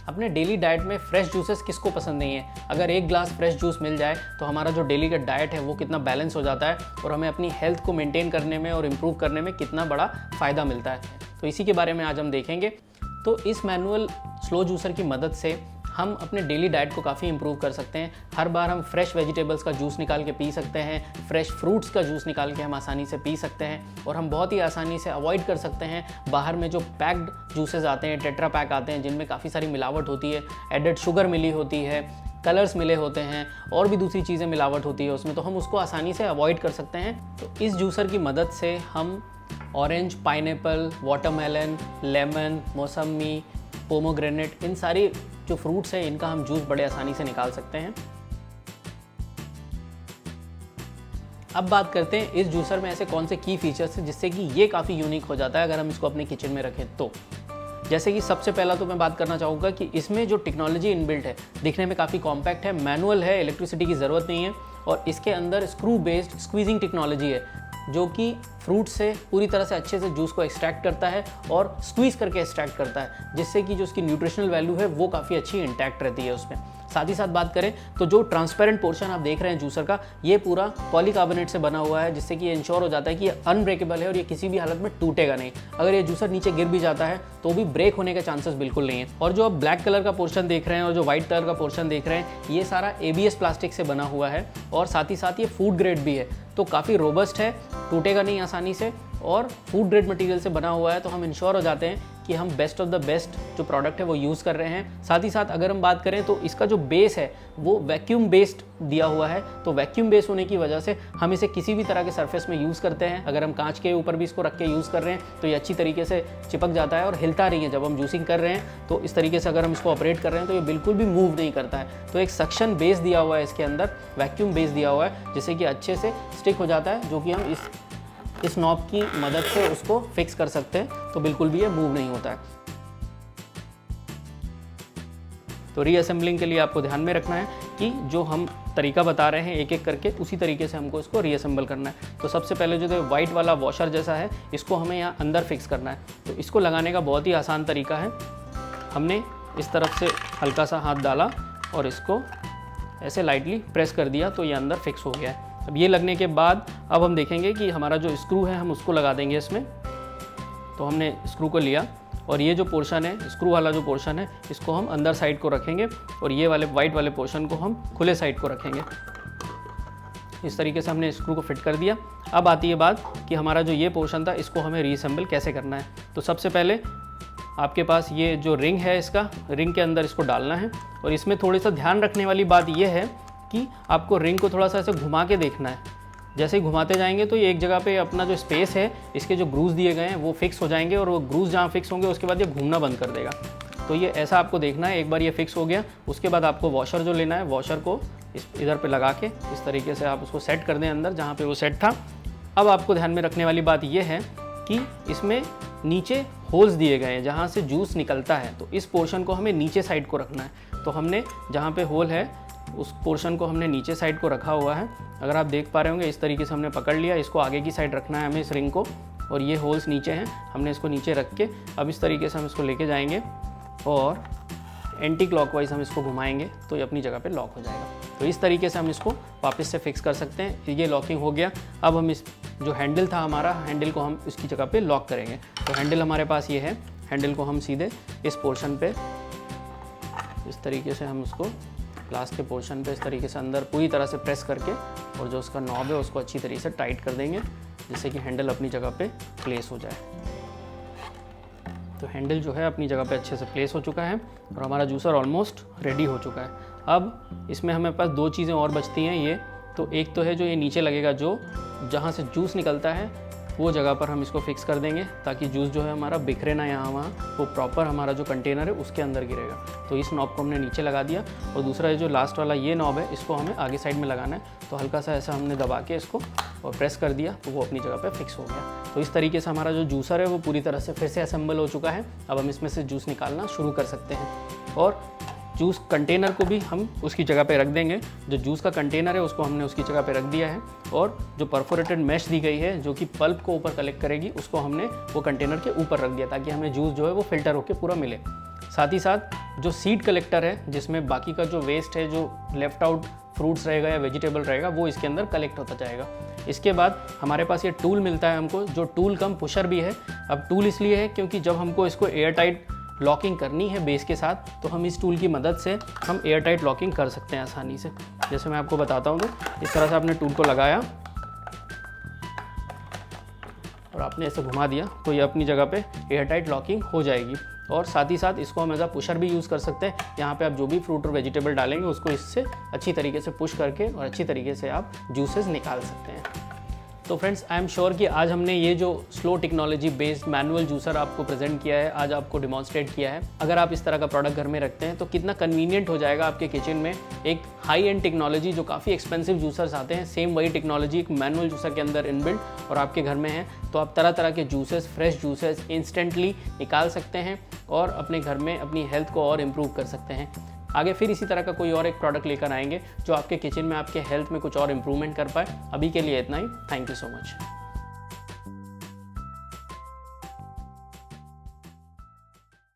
अपने daily diet में fresh juices किसको पसंद नहीं है। अगर एक ग्लास फ्रेश जूस मिल जाए तो हमारा जो डेली का डाइट है वो कितना बैलेंस हो जाता है और हमें अपनी हेल्थ को मेंटेन करने में और इम्प्रूव करने में कितना बड़ा फ़ायदा मिलता है। तो इसी के बारे में आज हम देखेंगे। तो इस मैनुअल स्लो जूसर की मदद से हम अपने डेली डाइट को काफ़ी इंप्रूव कर सकते हैं। हर बार हम फ्रेश वेजिटेबल्स का जूस निकाल के पी सकते हैं, फ्रेश फ्रूट्स का जूस निकाल के हम आसानी से पी सकते हैं और हम बहुत ही आसानी से अवॉइड कर सकते हैं बाहर में जो पैक्ड जूसेस आते हैं, टेट्रा पैक आते हैं, जिनमें काफ़ी सारी मिलावट होती है, एडेड शुगर मिली होती है, कलर्स मिले होते हैं और भी दूसरी चीज़ें मिलावट होती है उसमें, तो हम उसको आसानी से अवॉइड कर सकते हैं। तो इस जूसर की मदद से हम ऑरेंज, पाइनएप्पल, वाटरमेलन, लेमन, मौसमी, पोमोग्रेनेट, इन सारी जो फ्रूट्स हैं इनका हम जूस बड़े आसानी से निकाल सकते हैं। अब बात करते हैं इस जूसर में ऐसे कौन से की फीचर्स हैं जिससे कि ये काफ़ी यूनिक हो जाता है अगर हम इसको अपने किचन में रखें तो। जैसे कि सबसे पहला तो मैं बात करना चाहूँगा कि इसमें जो टेक्नोलॉजी इनबिल्ट है दिखने में काफ़ी कॉम्पैक्ट है, मैनुअल है, इलेक्ट्रिसिटी की ज़रूरत नहीं है और इसके अंदर स्क्रू बेस्ड स्क्वीजिंग टेक्नोलॉजी है जो कि फ्रूट से पूरी तरह से अच्छे से जूस को एक्सट्रैक्ट करता है और स्क्वीज़ करके एक्सट्रैक्ट करता है, जिससे कि जो उसकी न्यूट्रिशनल वैल्यू है वो काफ़ी अच्छी इंटैक्ट रहती है उसमें। साथ ही साथ बात करें तो जो ट्रांसपेरेंट पोर्शन आप देख रहे हैं जूसर का, ये पूरा पॉलीकार्बोनेट से बना हुआ है, जिससे कि ये इंश्योर हो जाता है कि ये अनब्रेकेबल है और ये किसी भी हालत में टूटेगा नहीं। अगर ये जूसर नीचे गिर भी जाता है तो भी ब्रेक होने के चांसेस बिल्कुल नहीं है। और जो आप ब्लैक कलर का पोर्शन देख रहे हैं और जो व्हाइट कलर का पोर्शन देख रहे हैं, ये सारा ABS प्लास्टिक से बना हुआ है और साथ ही साथ ये फूड ग्रेड भी है, तो काफ़ी रोबस्ट है, टूटेगा नहीं आसानी से और फूड ग्रेड मटेरियल से बना हुआ है। तो हम इंश्योर हो जाते हैं कि हम बेस्ट ऑफ द बेस्ट जो प्रोडक्ट है वो यूज़ कर रहे हैं। साथ ही साथ अगर हम बात करें तो इसका जो बेस है वो वैक्यूम बेस्ड दिया हुआ है, तो वैक्यूम बेस होने की वजह से हम इसे किसी भी तरह के सरफेस में यूज़ करते हैं। अगर हम कांच के ऊपर भी इसको रख के यूज़ कर रहे हैं तो ये अच्छी तरीके से चिपक जाता है और हिलता नहीं है। जब हम जूसिंग कर रहे हैं तो इस तरीके से अगर हम इसको ऑपरेट कर रहे हैं तो ये बिल्कुल भी मूव नहीं करता है। तो एक सक्शन बेस दिया हुआ है इसके अंदर, वैक्यूम बेस दिया हुआ है जिससे कि अच्छे से स्टिक हो जाता है, जो कि हम इस नॉब की मदद से उसको फिक्स कर सकते हैं, तो बिल्कुल भी ये मूव नहीं होता है। तो रीअसेंबलिंग के लिए आपको ध्यान में रखना है कि जो हम तरीका बता रहे हैं एक एक करके उसी तरीके से हमको इसको रीअसेंबल करना है। तो सबसे पहले जो वाइट वाला वॉशर जैसा है इसको हमें यहाँ अंदर फिक्स करना है। तो इसको लगाने का बहुत ही आसान तरीका है, हमने इस तरफ से हल्का सा हाथ डाला और इसको ऐसे लाइटली प्रेस कर दिया तो ये अंदर फिक्स हो गया है। अब ये लगने के बाद अब हम देखेंगे कि हमारा जो स्क्रू है हम उसको लगा देंगे इसमें। तो हमने स्क्रू को लिया और ये जो पोर्शन है, स्क्रू वाला जो पोर्शन है, इसको हम अंदर साइड को रखेंगे और ये वाले वाइट वाले पोर्शन को हम खुले साइड को रखेंगे। इस तरीके से हमने स्क्रू को फिट कर दिया। अब आती है बात कि हमारा जो ये पोर्शन था इसको हमें रीअसेंबल कैसे करना है। तो सबसे पहले आपके पास ये जो रिंग है, इसका रिंग के अंदर इसको डालना है और इसमें थोड़ी सा ध्यान रखने वाली बात ये है कि आपको रिंग को थोड़ा सा ऐसे घुमा के देखना है। जैसे ही घुमाते जाएंगे तो ये एक जगह पे अपना जो स्पेस है, इसके जो ग्रूव्स दिए गए हैं वो फिक्स हो जाएंगे और वो ग्रूव्स जहाँ फिक्स होंगे उसके बाद ये घूमना बंद कर देगा। तो ये ऐसा आपको देखना है। एक बार ये फिक्स हो गया उसके बाद आपको वॉशर जो लेना है, वॉशर को इधर पे लगा के इस तरीके से आप उसको सेट कर दें अंदर जहाँ पे वो सेट था। अब आपको ध्यान में रखने वाली बात ये है कि इसमें नीचे होल्स दिए गए हैं जहाँ से जूस निकलता है, तो इस पोर्शन को हमें नीचे साइड को रखना है। तो हमने जहाँ पे होल है उस पोर्शन को हमने नीचे साइड को रखा हुआ है। अगर आप देख पा रहे होंगे इस तरीके से हमने पकड़ लिया, इसको आगे की साइड रखना है हमें इस रिंग को, और ये होल्स नीचे हैं, हमने इसको नीचे रख के अब इस तरीके से हम इसको लेके जाएंगे और एंटी क्लॉकवाइज हम इसको घुमाएंगे तो ये अपनी जगह पे लॉक हो जाएगा। तो इस तरीके से हम इसको वापस से फिक्स कर सकते हैं। ये लॉकिंग हो गया। अब हम इस जो हैंडल था हमारा, हैंडल को हम इसकी जगह पे लॉक करेंगे। तो हैंडल हमारे पास ये है, हैंडल को हम सीधे इस पोर्शन पे इस तरीके से हम उसको लास्ट के पोर्शन पे इस तरीके से अंदर पूरी तरह से प्रेस करके और जो उसका नॉब है उसको अच्छी तरीके से टाइट कर देंगे जिससे कि हैंडल अपनी जगह पे प्लेस हो जाए। तो हैंडल जो है अपनी जगह पे अच्छे से प्लेस हो चुका है और हमारा जूसर ऑलमोस्ट रेडी हो चुका है। अब इसमें हमें पास दो चीज़ें और बचती हैं। ये तो एक तो है जो ये नीचे लगेगा, जो जहाँ से जूस निकलता है वो जगह पर हम इसको फिक्स कर देंगे ताकि जूस जो है हमारा बिखरे ना यहाँ वहाँ, वो प्रॉपर हमारा जो कंटेनर है उसके अंदर गिरेगा। तो इस नॉब को हमने नीचे लगा दिया और दूसरा जो लास्ट वाला ये नॉब है इसको हमें आगे साइड में लगाना है। तो हल्का सा ऐसा हमने दबा के इसको और प्रेस कर दिया तो वो अपनी जगह पे फिक्स हो गया। तो इस तरीके से हमारा जो जूसर है वो पूरी तरह से फिर से असेंबल हो चुका है। अब हम इसमें से जूस निकालना शुरू कर सकते हैं। और जूस कंटेनर को भी हम उसकी जगह पे रख देंगे। जो जूस का कंटेनर है उसको हमने उसकी जगह पे रख दिया है, और जो परफोरेटेड मैश दी गई है जो कि पल्प को ऊपर कलेक्ट करेगी, उसको हमने वो कंटेनर के ऊपर रख दिया ताकि हमें जूस जो है वो फिल्टर होकर पूरा मिले। साथ ही साथ जो सीड कलेक्टर है जिसमें बाकी का जो वेस्ट है, जो लेफ्ट आउट फ्रूट्स रहेगा या वेजिटेबल रहेगा, वो इसके अंदर कलेक्ट होता जाएगा। इसके बाद हमारे पास ये टूल मिलता है हमको, जो टूल कम पुशर भी है। अब टूल इसलिए है क्योंकि जब हमको इसको एयर टाइट लॉकिंग करनी है बेस के साथ, तो हम इस टूल की मदद से हम एयर टाइट लॉकिंग कर सकते हैं आसानी से। जैसे मैं आपको बताता हूँ, तो इस तरह से आपने टूल को लगाया और आपने ऐसे घुमा दिया तो ये अपनी जगह पे एयर टाइट लॉकिंग हो जाएगी। और साथ ही साथ इसको हम एज अ पुशर भी यूज़ कर सकते हैं। यहाँ पे आप जो भी फ्रूट और वेजिटेबल डालेंगे उसको इससे अच्छी तरीके से पुश करके और अच्छी तरीके से आप जूसेस निकाल सकते हैं। तो फ्रेंड्स, आई एम श्योर कि आज हमने ये जो slow technology based manual juicer आपको प्रेजेंट किया है, आज आपको डिमॉन्स्ट्रेट किया है। अगर आप इस तरह का प्रोडक्ट घर में रखते हैं तो कितना कन्वीनियंट हो जाएगा आपके किचन में। एक हाई एंड टेक्नोलॉजी, जो काफ़ी एक्सपेंसिव जूसर्स आते हैं, सेम वही टेक्नोलॉजी एक मैनुअल जूसर के अंदर इनबिल्ट और आपके घर में है, तो आप तरह तरह के जूसेस, फ्रेश जूसेस इंस्टेंटली निकाल सकते हैं और अपने घर में अपनी हेल्थ को और इम्प्रूव कर सकते हैं। आगे फिर इसी तरह का कोई और एक प्रोडक्ट लेकर आएंगे जो आपके किचन में, आपके हेल्थ में कुछ और इम्प्रूवमेंट कर पाए। अभी के लिए इतना ही। Thank you so much.